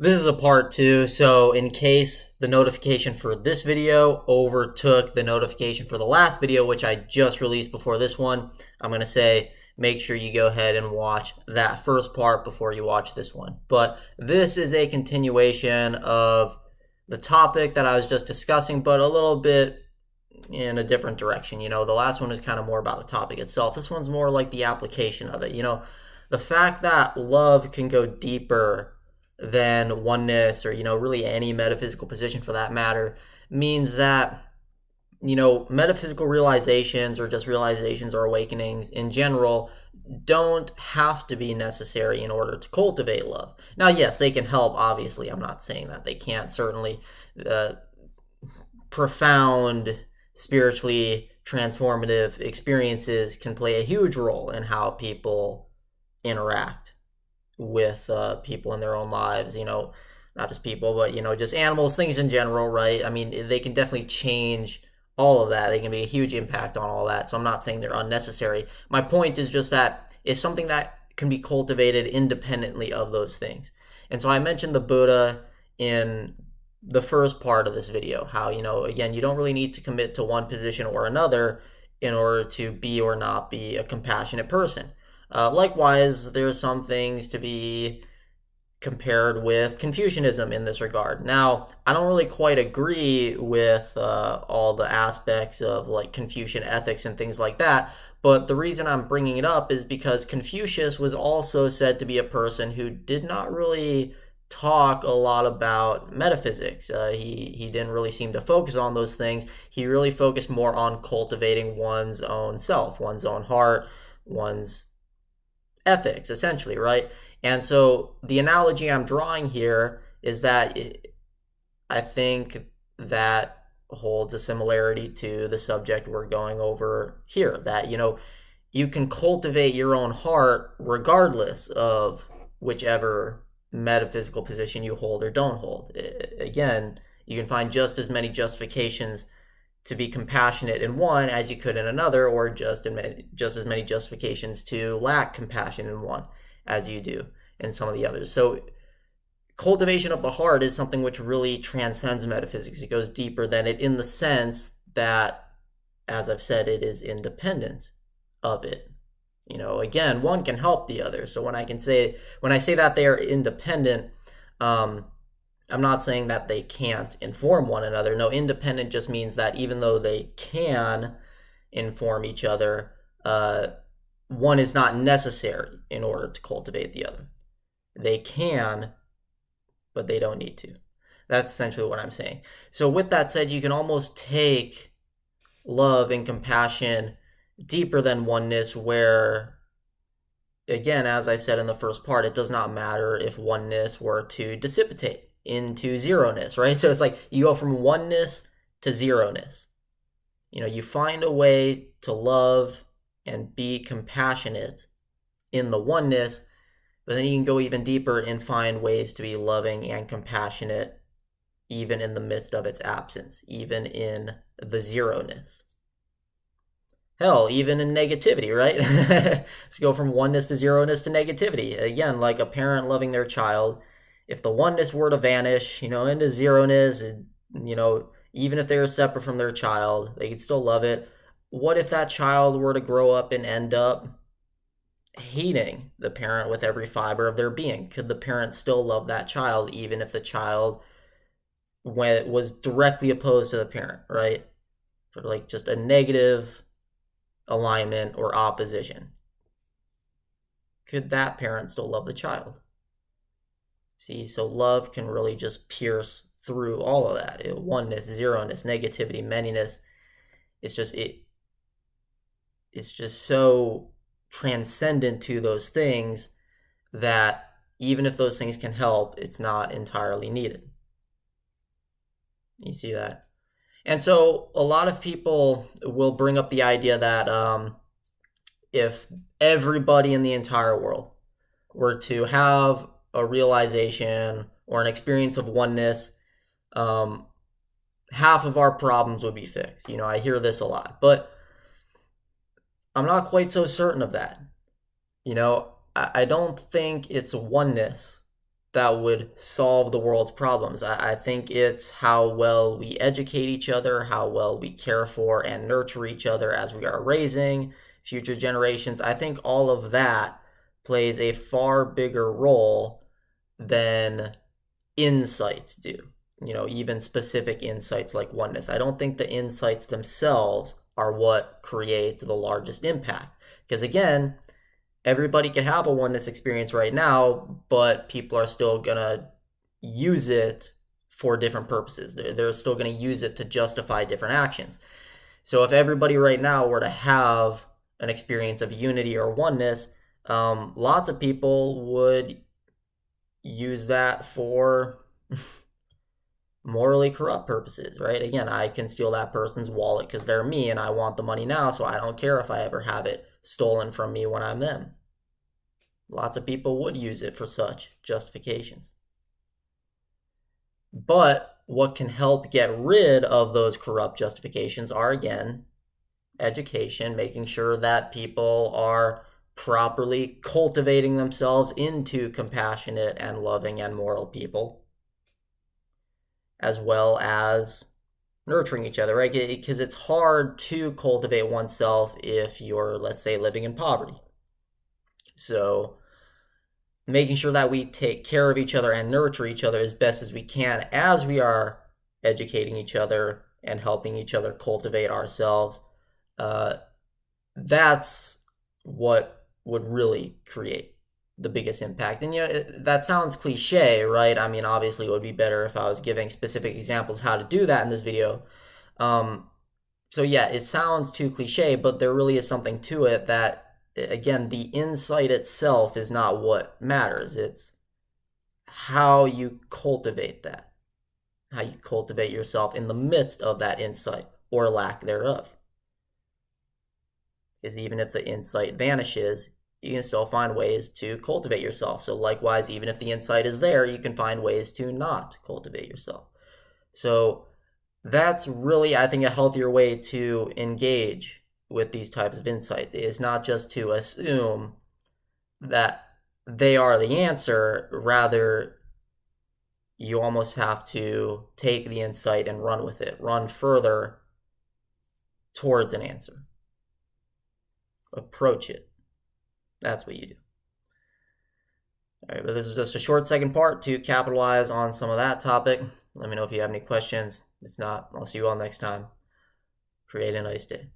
This is a part two, so in case the notification for this video overtook the notification for the last video, which I just released before this one, I'm going to say make sure you go ahead and watch that first part before you watch this one. But this is a continuation of the topic that I was just discussing, but a little bit in a different direction. The last one is kind of more about the topic itself. This one's more like the application of it. The fact that love can go deeper than oneness or, really any metaphysical position for that matter means that, metaphysical realizations or just realizations or awakenings in general don't have to be necessary in order to cultivate love. Now, yes, they can help, obviously. I'm not saying that they can't. Certainly, profound, spiritually transformative experiences can play a huge role in how people interact with people in their own lives, not just people, but, just animals, things in general, right? I mean, they can definitely change all of that. They can be a huge impact on all that. So I'm not saying they're unnecessary. My point is just that it's something that can be cultivated independently of those things. And so I mentioned the Buddha in the first part of this video, how, again, you don't really need to commit to one position or another in order to be or not be a compassionate person. Likewise, there are some things to be compared with Confucianism in this regard. Now, I don't really quite agree with all the aspects of like Confucian ethics and things like that, but the reason I'm bringing it up is because Confucius was also said to be a person who did not really talk a lot about metaphysics. He didn't really seem to focus on those things. He really focused more on cultivating one's own self, one's own heart, one's ethics, essentially, right? And so the analogy I'm drawing here is that I think that holds a similarity to the subject we're going over here, that, you can cultivate your own heart regardless of whichever metaphysical position you hold or don't hold. Again, you can find just as many justifications to be compassionate in one as you could in another, or just as many justifications to lack compassion in one as you do in some of the others. So cultivation of the heart is something which really transcends metaphysics. It goes deeper than it in the sense that, as I've said, it is independent of it. Again, one can help the other. So when I say that they are independent, I'm not saying that they can't inform one another. No, independent just means that even though they can inform each other, one is not necessary in order to cultivate the other. They can, but they don't need to. That's essentially what I'm saying. So with that said, you can almost take love and compassion deeper than oneness, where, again, as I said in the first part, it does not matter if oneness were to dissipate into zeroness, right? So it's like you go from oneness to zeroness. You find a way to love and be compassionate in the oneness, but then you can go even deeper and find ways to be loving and compassionate even in the midst of its absence, even in the zeroness. Hell, even in negativity, right? Let's go from oneness to zeroness to negativity. Again, like a parent loving their child, if the oneness were to vanish, into zeroness, even if they were separate from their child, they could still love it. What if that child were to grow up and end up hating the parent with every fiber of their being? Could the parent still love that child, even if the child was directly opposed to the parent, right? Sort of like just a negative alignment or opposition. Could that parent still love the child? See, so love can really just pierce through all of that. Oneness, zeroness, negativity, manyness. It's just so transcendent to those things that even if those things can help, it's not entirely needed. You see that? And so a lot of people will bring up the idea that if everybody in the entire world were to have a realization or an experience of oneness, half of our problems would be fixed. I hear this a lot, but I'm not quite so certain of that. I don't think it's oneness that would solve the world's problems. I think it's how well we educate each other, how well we care for and nurture each other as we are raising future generations. I think all of that plays a far bigger role than insights do. Even specific insights like oneness. I don't think the insights themselves are what create the largest impact. Because again, everybody can have a oneness experience right now, but people are still going to use it for different purposes. They're still going to use it to justify different actions. So if everybody right now were to have an experience of unity or oneness, lots of people would use that for morally corrupt purposes, right? Again, I can steal that person's wallet because they're me and I want the money now, so I don't care if I ever have it stolen from me when I'm them. Lots of people would use it for such justifications. But what can help get rid of those corrupt justifications are, again, education, making sure that people are properly cultivating themselves into compassionate and loving and moral people, as well as nurturing each other, right? Because it's hard to cultivate oneself if you're, let's say, living in poverty. So making sure that we take care of each other and nurture each other as best as we can as we are educating each other and helping each other cultivate ourselves, that's what would really create the biggest impact. And that sounds cliche, right? I mean, obviously it would be better if I was giving specific examples of how to do that in this video. So yeah, it sounds too cliche, but there really is something to it that, again, the insight itself is not what matters. It's how you cultivate that, how you cultivate yourself in the midst of that insight or lack thereof. Because even if the insight vanishes, you can still find ways to cultivate yourself. So likewise, even if the insight is there, you can find ways to not cultivate yourself. So that's really, I think, a healthier way to engage with these types of insights. Is not just to assume that they are the answer. Rather, you almost have to take the insight and run with it, run further towards an answer. Approach it. That's what you do. All right, but this is just a short second part to capitalize on some of that topic. Let me know if you have any questions. If not, I'll see you all next time. Create a nice day.